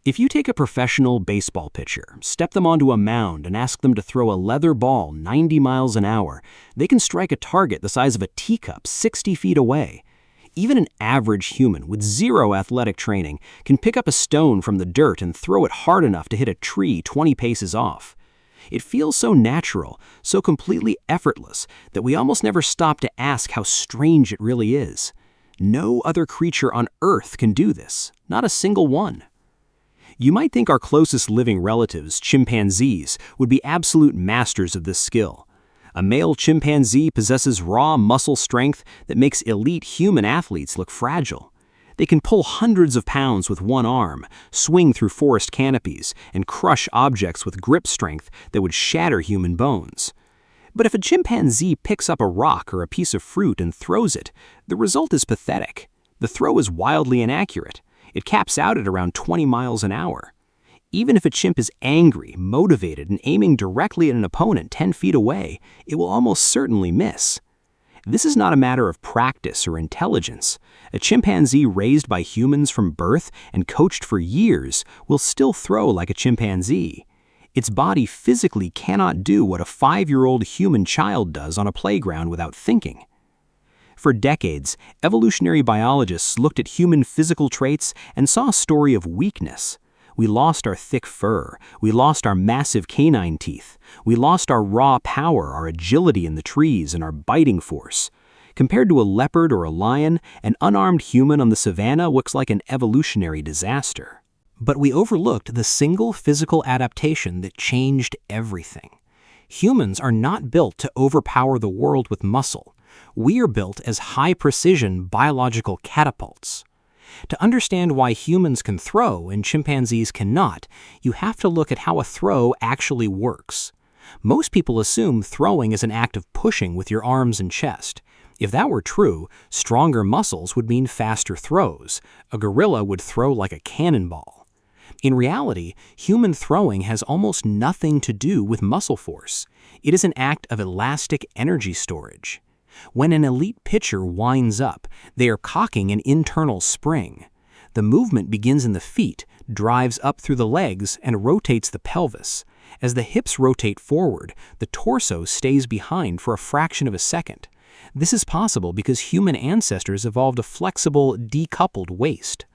If you take a professional baseball pitcher, step them onto a mound and ask them to throw a leather ball 90 miles an hour, they can strike a target the size of a teacup 60 feet away. Even an average human with zero athletic training can pick up a stone from the dirt and throw it hard enough to hit a tree 20 paces off. It feels so natural, so completely effortless, that we almost never stop to ask how strange it really is. No other creature on Earth can do this, not a single one. You might think our closest living relatives, chimpanzees, would be absolute masters of this skill. A male chimpanzee possesses raw muscle strength that makes elite human athletes look fragile. They can pull hundreds of pounds with one arm, swing through forest canopies, and crush objects with grip strength that would shatter human bones. But if a chimpanzee picks up a rock or a piece of fruit and throws it, the result is pathetic. The throw is wildly inaccurate. It caps out at around 20 miles an hour. Even if a chimp is angry, motivated, and aiming directly at an opponent 10 feet away, it will almost certainly miss. This is not a matter of practice or intelligence. A chimpanzee raised by humans from birth and coached for years will still throw like a chimpanzee. Its body physically cannot do what a 5-year-old human child does on a playground without thinking. For decades, evolutionary biologists looked at human physical traits and saw a story of weakness. We lost our thick fur, we lost our massive canine teeth, we lost our raw power, our agility in the trees, and our biting force. Compared to a leopard or a lion, an unarmed human on the savanna looks like an evolutionary disaster. But we overlooked the single physical adaptation that changed everything. Humans are not built to overpower the world with muscle. We are built as high-precision biological catapults. To understand why humans can throw and chimpanzees cannot, you have to look at how a throw actually works. Most people assume throwing is an act of pushing with your arms and chest. If that were true, stronger muscles would mean faster throws. A gorilla would throw like a cannonball. In reality, human throwing has almost nothing to do with muscle force. It is an act of elastic energy storage. When an elite pitcher winds up, they are cocking an internal spring. The movement begins in the feet, drives up through the legs, and rotates the pelvis. As the hips rotate forward, the torso stays behind for a fraction of a second. This is possible because human ancestors evolved a flexible, decoupled waist.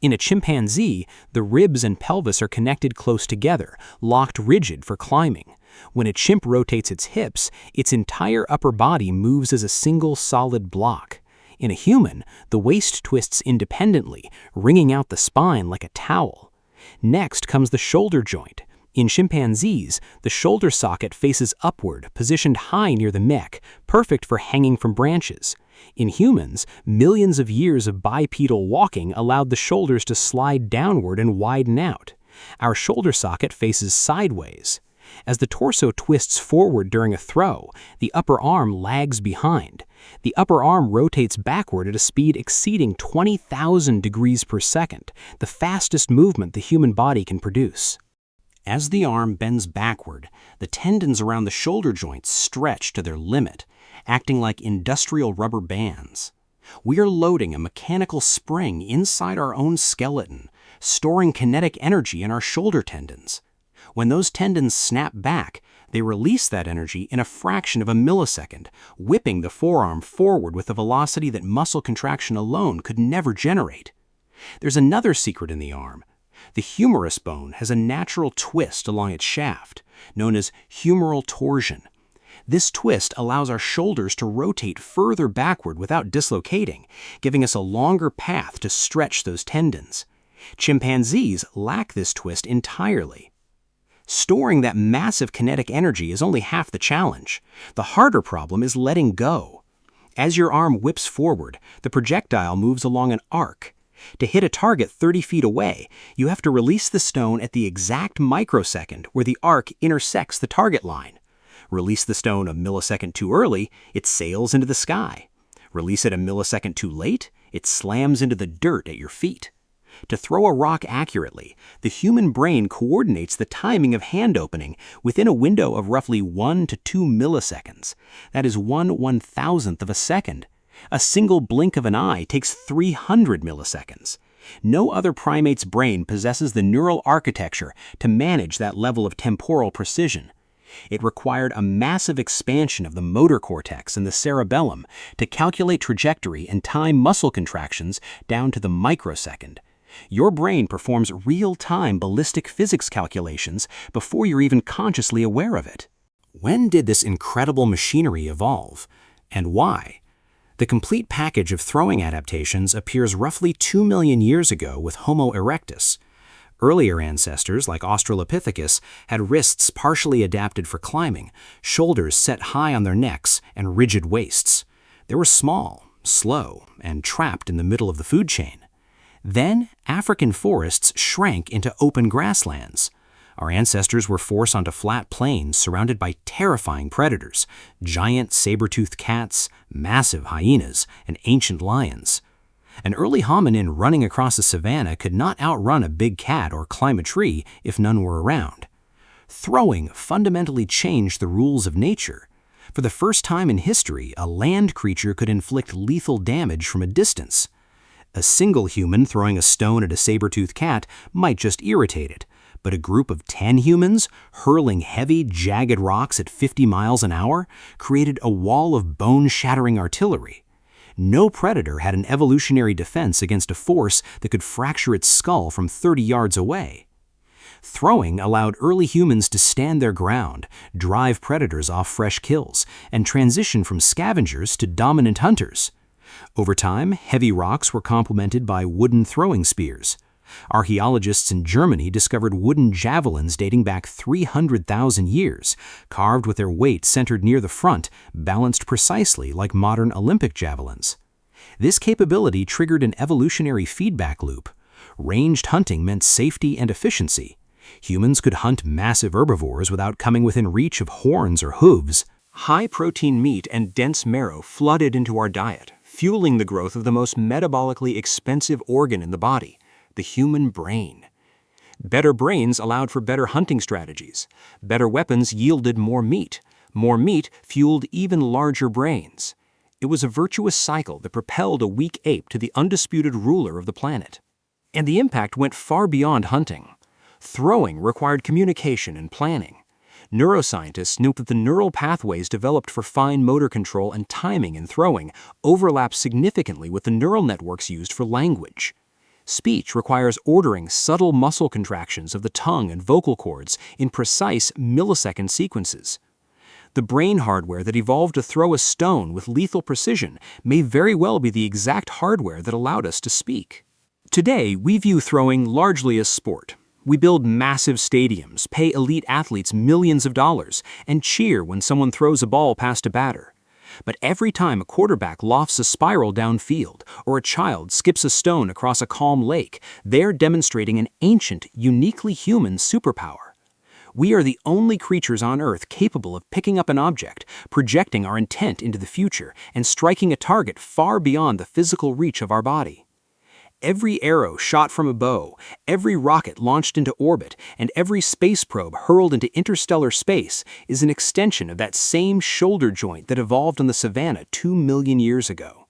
In a chimpanzee, the ribs and pelvis are connected close together, locked rigid for climbing. When a chimp rotates its hips, its entire upper body moves as a single solid block. In a human, the waist twists independently, wringing out the spine like a towel. Next comes the shoulder joint. In chimpanzees, the shoulder socket faces upward, positioned high near the neck, perfect for hanging from branches. In humans, millions of years of bipedal walking allowed the shoulders to slide downward and widen out. Our shoulder socket faces sideways. As the torso twists forward during a throw, the upper arm lags behind. The upper arm rotates backward at a speed exceeding 20,000 degrees per second, the fastest movement the human body can produce. As the arm bends backward, the tendons around the shoulder joints stretch to their limit, acting like industrial rubber bands. We are loading a mechanical spring inside our own skeleton, storing kinetic energy in our shoulder tendons. When those tendons snap back, they release that energy in a fraction of a millisecond, whipping the forearm forward with a velocity that muscle contraction alone could never generate. There's another secret in the arm. The humerus bone has a natural twist along its shaft, known as humeral torsion. This twist allows our shoulders to rotate further backward without dislocating, giving us a longer path to stretch those tendons. Chimpanzees lack this twist entirely. Storing that massive kinetic energy is only half the challenge. The harder problem is letting go. As your arm whips forward, the projectile moves along an arc. To hit a target 30 feet away, you have to release the stone at the exact microsecond where the arc intersects the target line. Release the stone a millisecond too early, it sails into the sky. Release it a millisecond too late, it slams into the dirt at your feet. To throw a rock accurately, the human brain coordinates the timing of hand opening within a window of roughly 1 to 2 milliseconds. That is 1/1000th of a second. A single blink of an eye takes 300 milliseconds. No other primate's brain possesses the neural architecture to manage that level of temporal precision. It required a massive expansion of the motor cortex and the cerebellum to calculate trajectory and time muscle contractions down to the microsecond. Your brain performs real-time ballistic physics calculations before you're even consciously aware of it. When did this incredible machinery evolve, and why? The complete package of throwing adaptations appears roughly 2 million years ago with Homo erectus. Earlier ancestors, like Australopithecus, had wrists partially adapted for climbing, shoulders set high on their necks, and rigid waists. They were small, slow, and trapped in the middle of the food chain. Then, African forests shrank into open grasslands. Our ancestors were forced onto flat plains surrounded by terrifying predators, giant saber-toothed cats, massive hyenas, and ancient lions. An early hominin running across the savanna could not outrun a big cat or climb a tree if none were around. Throwing fundamentally changed the rules of nature. For the first time in history, a land creature could inflict lethal damage from a distance. A single human throwing a stone at a saber-toothed cat might just irritate it, but a group of 10 humans hurling heavy, jagged rocks at 50 miles an hour created a wall of bone-shattering artillery. No predator had an evolutionary defense against a force that could fracture its skull from 30 yards away. Throwing allowed early humans to stand their ground, drive predators off fresh kills, and transition from scavengers to dominant hunters. Over time, heavy rocks were complemented by wooden throwing spears. Archaeologists in Germany discovered wooden javelins dating back 300,000 years, carved with their weight centered near the front, balanced precisely like modern Olympic javelins. This capability triggered an evolutionary feedback loop. Ranged hunting meant safety and efficiency. Humans could hunt massive herbivores without coming within reach of horns or hooves. High-protein meat and dense marrow flooded into our diet, fueling the growth of the most metabolically expensive organ in the body, the human brain. Better brains allowed for better hunting strategies. Better weapons yielded more meat. More meat fueled even larger brains. It was a virtuous cycle that propelled a weak ape to the undisputed ruler of the planet. And the impact went far beyond hunting. Throwing required communication and planning. Neuroscientists note that the neural pathways developed for fine motor control and timing in throwing overlap significantly with the neural networks used for language. Speech requires ordering subtle muscle contractions of the tongue and vocal cords in precise millisecond sequences. The brain hardware that evolved to throw a stone with lethal precision may very well be the exact hardware that allowed us to speak. Today, we view throwing largely as sport. We build massive stadiums, pay elite athletes millions of dollars, and cheer when someone throws a ball past a batter. But every time a quarterback lofts a spiral downfield or a child skips a stone across a calm lake, they're demonstrating an ancient, uniquely human superpower. We are the only creatures on Earth capable of picking up an object, projecting our intent into the future, and striking a target far beyond the physical reach of our body. Every arrow shot from a bow, every rocket launched into orbit, and every space probe hurled into interstellar space is an extension of that same shoulder joint that evolved on the savanna 2 million years ago.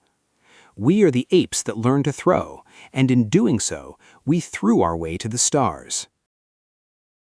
We are the apes that learned to throw, and in doing so, we threw our way to the stars.